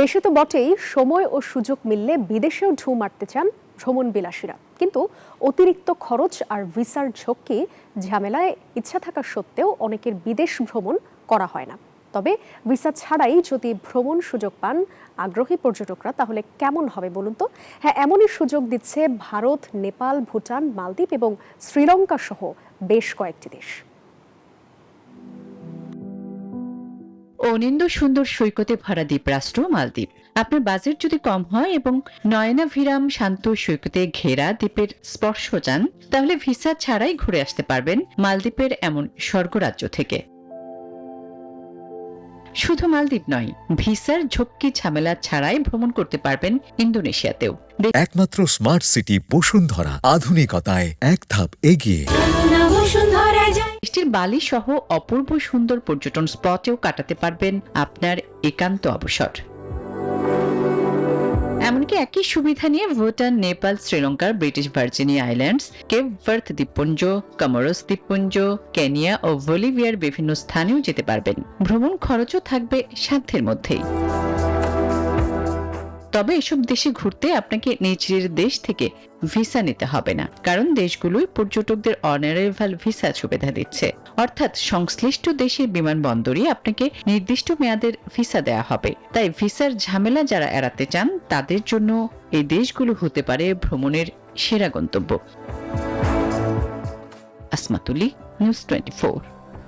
দেশে তো বটেই, সময় ও সুযোগ মিললে বিদেশেও ঢু মারতে চান ভ্রমণ বিলাসীরা। কিন্তু অতিরিক্ত খরচ আর ভিসার ঝক্কি ঝামেলায় ইচ্ছা থাকা সত্ত্বেও অনেকের বিদেশ ভ্রমণ করা হয় না। তবে ভিসা ছাড়াই যদি ভ্রমণ সুযোগ পান আগ্রহী পর্যটকরা, তাহলে কেমন হবে বলুন তো? হ্যাঁ, এমনই সুযোগ দিচ্ছে ভারত, নেপাল, ভুটান, মালদ্বীপ এবং শ্রীলঙ্কা সহ বেশ কয়েকটি দেশ। অনিন্দ সুন্দর সৈকতে ভরা দ্বীপরাষ্ট্র মালদ্বীপ। আপনার বাজেট যদি কম হয় এবং নয়নাভিরাম শান্ত সৈকতে ঘেরা দ্বীপের স্পর্শ চান, তাহলে ভিসা ছাড়াই ঘুরে আসতে পারবেন মালদ্বীপের এমন স্বর্গরাজ্য থেকে। শুধু মালদ্বীপ নয়, ভিসার ঝক্কি ঝামেলা ছাড়াই ভ্রমণ করতে পারবেন ইন্দোনেশিয়াতেও। একমাত্র স্মার্ট সিটি বসুন্ধরা, আধুনিকতায় এক ধাপ এগিয়ে। দেশটির বালি সহ অপূর্ব সুন্দর পর্যটন স্পটেও কাটাতে পারবেন আপনার একান্ত অবসর। এমনকি একই সুবিধা নিয়ে ভুটান, নেপাল, শ্রীলঙ্কার ব্রিটিশ ভার্জিনিয়া আইল্যান্ডস, কেপ ভার্থ দ্বীপপুঞ্জ, কমোরোস দ্বীপপুঞ্জ, কেনিয়া ও বলিভিয়ার বিভিন্ন স্থানেও যেতে পারবেন। ভ্রমণ খরচও থাকবে সাধ্যের মধ্যেই। তবে এসব দেশে ঘুরতে আপনাকে নিজের দেশ থেকে ভিসা নিতে হবে না, কারণ দেশগুলোই পর্যটকদের অনারাইভাল ভিসা সুবিধা দিচ্ছে। অর্থাৎ সংশ্লিষ্ট দেশের বিমানবন্দরে আপনাকে নির্দিষ্ট মেয়াদের ভিসা দেওয়া হবে। তাই ভিসার ঝামেলা যারা এড়াতে চান, তাদের জন্য এই দেশগুলো হতে পারে ভ্রমণের সেরা গন্তব্য। আসমাতুলি, নিউজ 24।